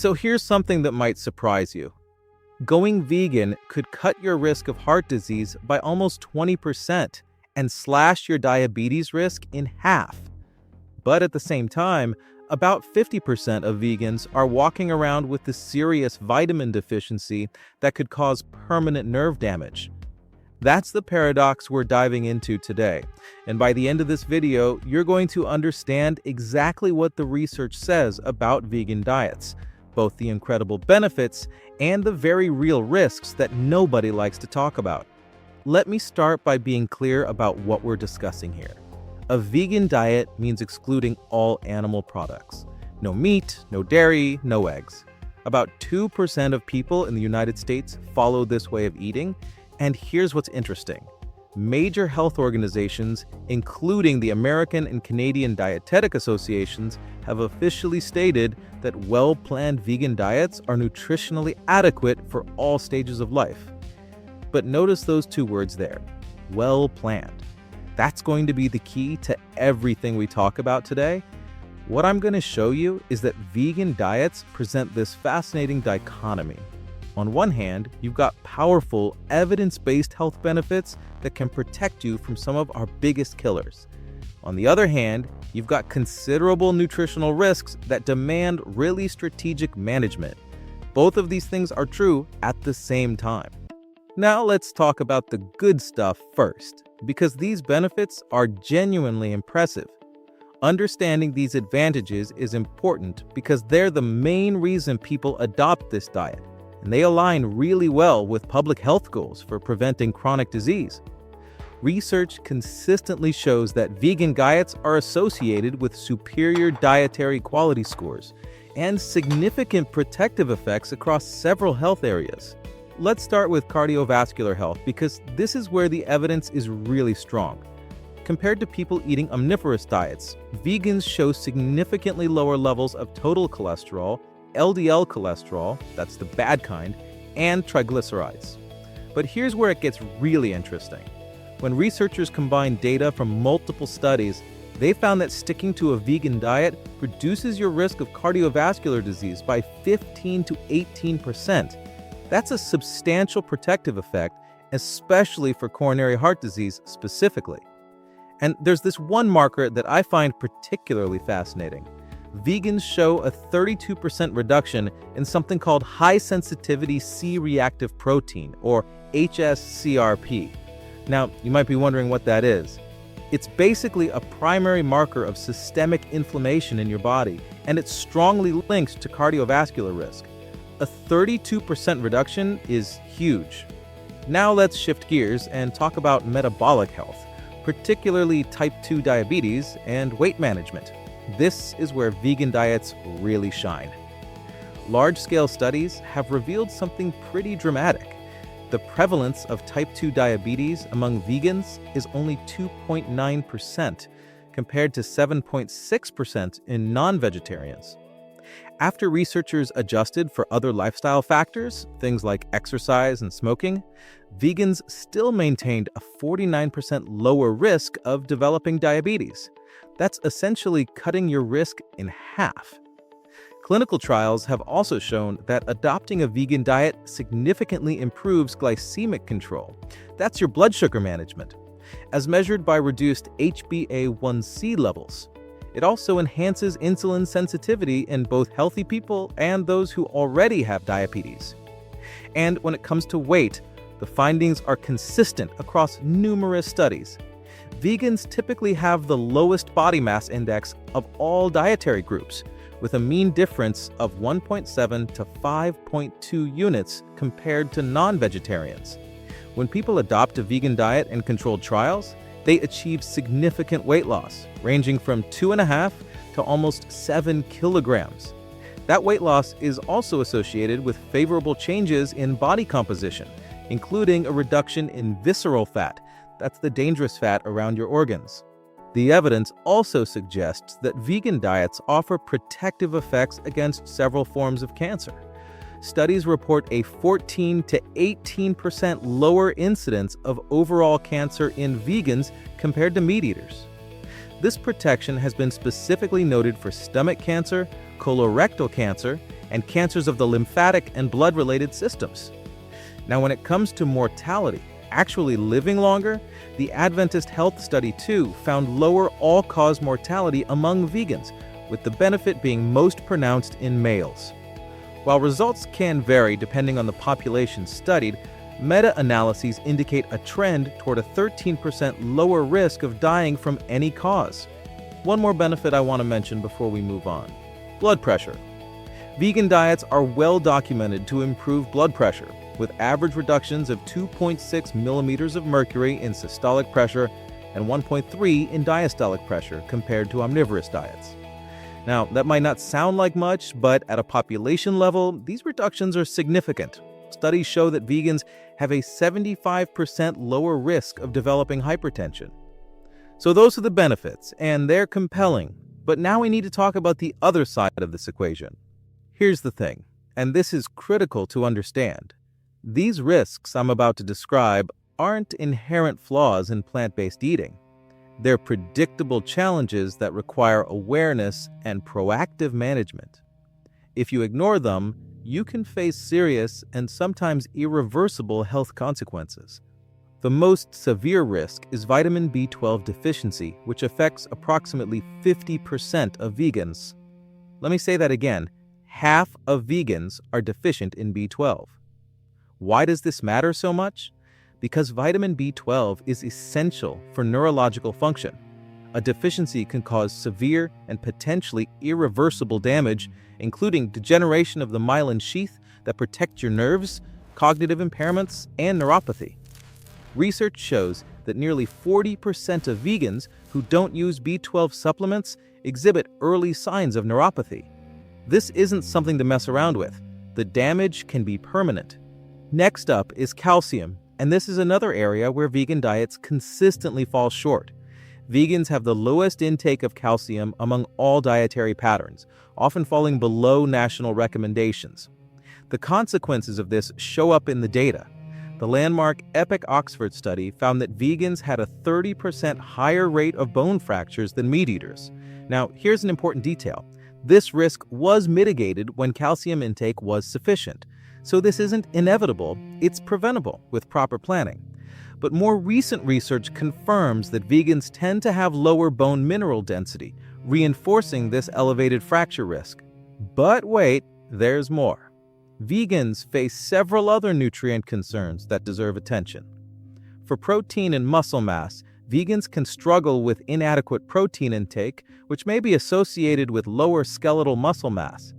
So here's something that might surprise you. Going vegan could cut your risk of heart disease by almost 20% and slash your diabetes risk in half. But at the same time, about 50% of vegans are walking around with a serious vitamin deficiency that could cause permanent nerve damage. That's the paradox we're diving into today. And by the end of this video, you're going to understand exactly what the research says about vegan diets, both the incredible benefits and the very real risks that nobody likes to talk about. Let me start by being clear about what we're discussing here. A vegan diet means excluding all animal products. No meat, no dairy, no eggs. About 2% of people in the United States follow this way of eating, and here's what's interesting. Major health organizations, including the American and Canadian Dietetic Associations, have officially stated that well-planned vegan diets are nutritionally adequate for all stages of life. But notice those two words there, well-planned. That's going to be the key to everything we talk about today. What I'm going to show you is that vegan diets present this fascinating dichotomy. On one hand, you've got powerful, evidence-based health benefits that can protect you from some of our biggest killers. On the other hand, you've got considerable nutritional risks that demand really strategic management. Both of these things are true at the same time. Now let's talk about the good stuff first, because these benefits are genuinely impressive. Understanding these advantages is important because they're the main reason people adopt this diet, and they align really well with public health goals for preventing chronic disease. Research consistently shows that vegan diets are associated with superior dietary quality scores and significant protective effects across several health areas. Let's start with cardiovascular health because this is where the evidence is really strong. Compared to people eating omnivorous diets, vegans show significantly lower levels of total cholesterol, LDL cholesterol, that's the bad kind, and triglycerides. But here's where it gets really interesting. When researchers combined data from multiple studies, they found that sticking to a vegan diet reduces your risk of cardiovascular disease by 15 to 18%. That's a substantial protective effect, especially for coronary heart disease specifically. And there's this one marker that I find particularly fascinating. Vegans show a 32% reduction in something called high-sensitivity C-reactive protein, or hsCRP. Now, you might be wondering what that is. It's basically a primary marker of systemic inflammation in your body, and it's strongly linked to cardiovascular risk. A 32% reduction is huge. Now let's shift gears and talk about metabolic health, particularly type 2 diabetes and weight management. This is where vegan diets really shine. Large-scale studies have revealed something pretty dramatic. The prevalence of type 2 diabetes among vegans is only 2.9%, compared to 7.6% in non-vegetarians. After researchers adjusted for other lifestyle factors, things like exercise and smoking, vegans still maintained a 49% lower risk of developing diabetes. That's essentially cutting your risk in half. Clinical trials have also shown that adopting a vegan diet significantly improves glycemic control. That's your blood sugar management, as measured by reduced HbA1c levels. It also enhances insulin sensitivity in both healthy people and those who already have diabetes. And when it comes to weight, the findings are consistent across numerous studies. Vegans typically have the lowest body mass index of all dietary groups, with a mean difference of 1.7 to 5.2 units compared to non-vegetarians. When people adopt a vegan diet in controlled trials, they achieve significant weight loss, ranging from 2.5 to almost 7 kilograms. That weight loss is also associated with favorable changes in body composition, including a reduction in visceral fat. That's the dangerous fat around your organs. The evidence also suggests that vegan diets offer protective effects against several forms of cancer. Studies report a 14 to 18% lower incidence of overall cancer in vegans compared to meat eaters. This protection has been specifically noted for stomach cancer, colorectal cancer, and cancers of the lymphatic and blood-related systems. Now, when it comes to mortality, actually living longer, the Adventist Health Study 2 found lower all-cause mortality among vegans, with the benefit being most pronounced in males. While results can vary depending on the population studied, meta-analyses indicate a trend toward a 13% lower risk of dying from any cause. One more benefit I want to mention before we move on: blood pressure. Vegan diets are well documented to improve blood pressure, with average reductions of 2.6 millimeters of mercury in systolic pressure and 1.3 in diastolic pressure compared to omnivorous diets. Now, that might not sound like much, but at a population level, these reductions are significant. Studies show that vegans have a 75% lower risk of developing hypertension. So those are the benefits, and they're compelling. But now we need to talk about the other side of this equation. Here's the thing, and this is critical to understand. These risks I'm about to describe aren't inherent flaws in plant-based eating. They're predictable challenges that require awareness and proactive management. If you ignore them, you can face serious and sometimes irreversible health consequences. The most severe risk is vitamin B12 deficiency, which affects approximately 50% of vegans. Let me say that again. Half of vegans are deficient in B12. Why does this matter so much? Because vitamin B12 is essential for neurological function. A deficiency can cause severe and potentially irreversible damage, including degeneration of the myelin sheath that protects your nerves, cognitive impairments, and neuropathy. Research shows that nearly 40% of vegans who don't use B12 supplements exhibit early signs of neuropathy. This isn't something to mess around with. The damage can be permanent. Next up is calcium, and this is another area where vegan diets consistently fall short. Vegans have the lowest intake of calcium among all dietary patterns, often falling below national recommendations. The consequences of this show up in the data. The landmark EPIC Oxford study found that vegans had a 30% higher rate of bone fractures than meat eaters. Now, here's an important detail. This risk was mitigated when calcium intake was sufficient. So this isn't inevitable, it's preventable with proper planning. But more recent research confirms that vegans tend to have lower bone mineral density, reinforcing this elevated fracture risk. But wait, there's more. Vegans face several other nutrient concerns that deserve attention. For protein and muscle mass, vegans can struggle with inadequate protein intake, which may be associated with lower skeletal muscle mass.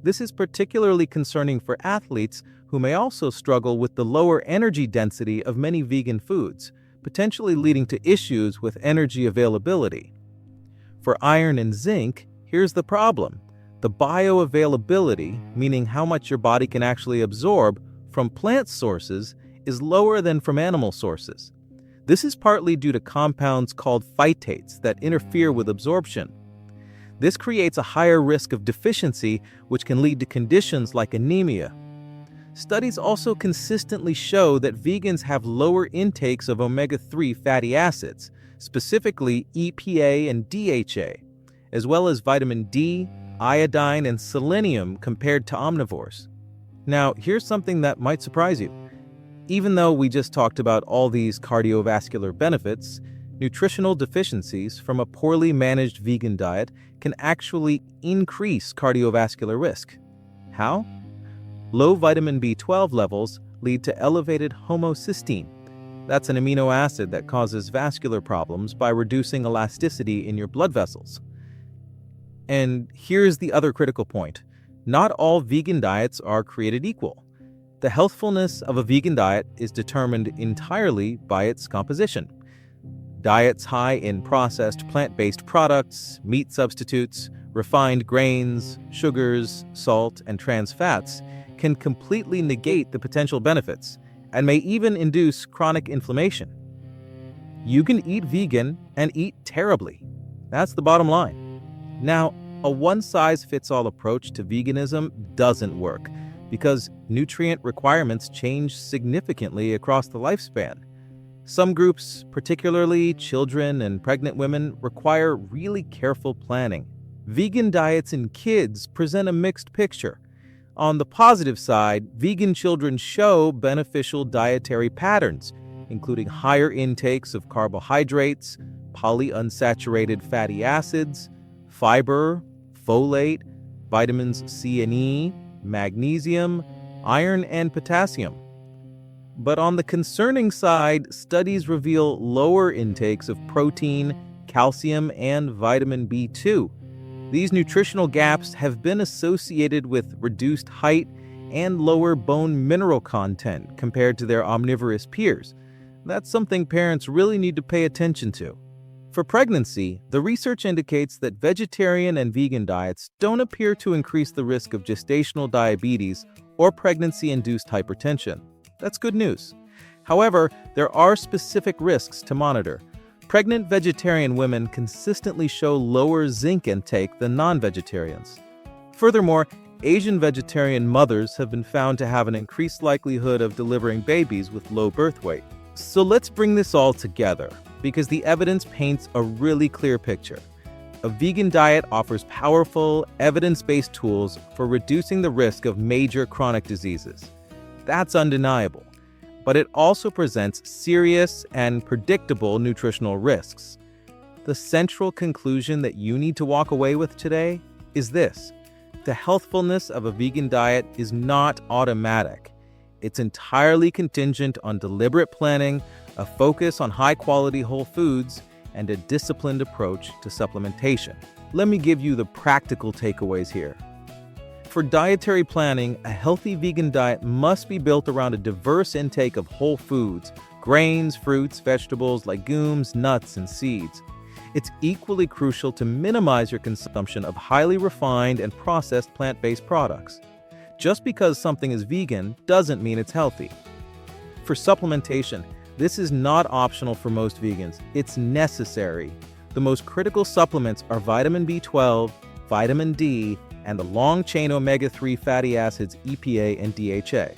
This is particularly concerning for athletes who may also struggle with the lower energy density of many vegan foods, potentially leading to issues with energy availability. For iron and zinc, here's the problem. The bioavailability, meaning how much your body can actually absorb from plant sources, is lower than from animal sources. This is partly due to compounds called phytates that interfere with absorption. This creates a higher risk of deficiency, which can lead to conditions like anemia. Studies also consistently show that vegans have lower intakes of omega-3 fatty acids, specifically EPA and DHA, as well as vitamin D, iodine, and selenium compared to omnivores. Now, here's something that might surprise you. Even though we just talked about all these cardiovascular benefits, nutritional deficiencies from a poorly managed vegan diet can actually increase cardiovascular risk. How? Low vitamin B12 levels lead to elevated homocysteine. That's an amino acid that causes vascular problems by reducing elasticity in your blood vessels. And here's the other critical point. Not all vegan diets are created equal. The healthfulness of a vegan diet is determined entirely by its composition. Diets high in processed plant-based products, meat substitutes, refined grains, sugars, salt, and trans fats can completely negate the potential benefits and may even induce chronic inflammation. You can eat vegan and eat terribly. That's the bottom line. Now, a one-size-fits-all approach to veganism doesn't work because nutrient requirements change significantly across the lifespan. Some groups, particularly children and pregnant women, require really careful planning. Vegan diets in kids present a mixed picture. On the positive side, vegan children show beneficial dietary patterns, including higher intakes of carbohydrates, polyunsaturated fatty acids, fiber, folate, vitamins C and E, magnesium, iron, and potassium. But on the concerning side, studies reveal lower intakes of protein, calcium, and vitamin B2. These nutritional gaps have been associated with reduced height and lower bone mineral content compared to their omnivorous peers. That's something parents really need to pay attention to. For pregnancy, the research indicates that vegetarian and vegan diets don't appear to increase the risk of gestational diabetes or pregnancy-induced hypertension. That's good news. However, there are specific risks to monitor. Pregnant vegetarian women consistently show lower zinc intake than non-vegetarians. Furthermore, Asian vegetarian mothers have been found to have an increased likelihood of delivering babies with low birth weight. So let's bring this all together, because the evidence paints a really clear picture. A vegan diet offers powerful, evidence-based tools for reducing the risk of major chronic diseases. That's undeniable. But it also presents serious and predictable nutritional risks. The central conclusion that you need to walk away with today is this: the healthfulness of a vegan diet is not automatic. It's entirely contingent on deliberate planning, a focus on high-quality whole foods, and a disciplined approach to supplementation. Let me give you the practical takeaways here. For dietary planning, a healthy vegan diet must be built around a diverse intake of whole foods, grains, fruits, vegetables, legumes, nuts, and seeds. It's equally crucial to minimize your consumption of highly refined and processed plant-based products. Just because something is vegan doesn't mean it's healthy. For supplementation, this is not optional for most vegans. It's necessary. The most critical supplements are vitamin B12, vitamin D, and the long-chain omega-3 fatty acids EPA and DHA.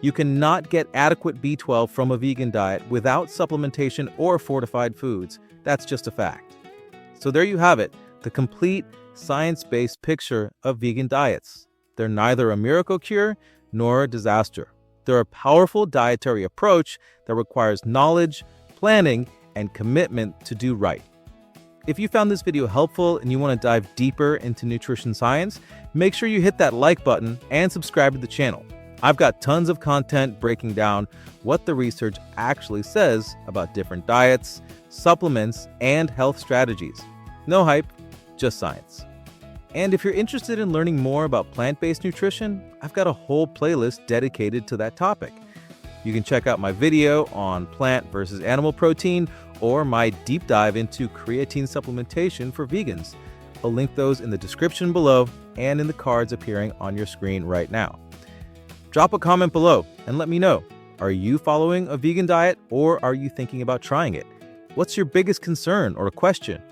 You cannot get adequate B12 from a vegan diet without supplementation or fortified foods. That's just a fact. So there you have it, the complete science-based picture of vegan diets. They're neither a miracle cure nor a disaster. They're a powerful dietary approach that requires knowledge, planning, and commitment to do right. If you found this video helpful and you want to dive deeper into nutrition science, make sure you hit that like button and subscribe to the channel. I've got tons of content breaking down what the research actually says about different diets, supplements, and health strategies. No hype, just science. And if you're interested in learning more about plant-based nutrition, I've got a whole playlist dedicated to that topic. You can check out my video on plant versus animal protein or my deep dive into creatine supplementation for vegans. I'll link those in the description below and in the cards appearing on your screen right now. Drop a comment below and let me know. Are you following a vegan diet or are you thinking about trying it? What's your biggest concern or question?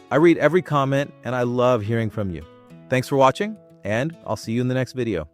I read every comment and I love hearing from you. Thanks for watching, and I'll see you in the next video.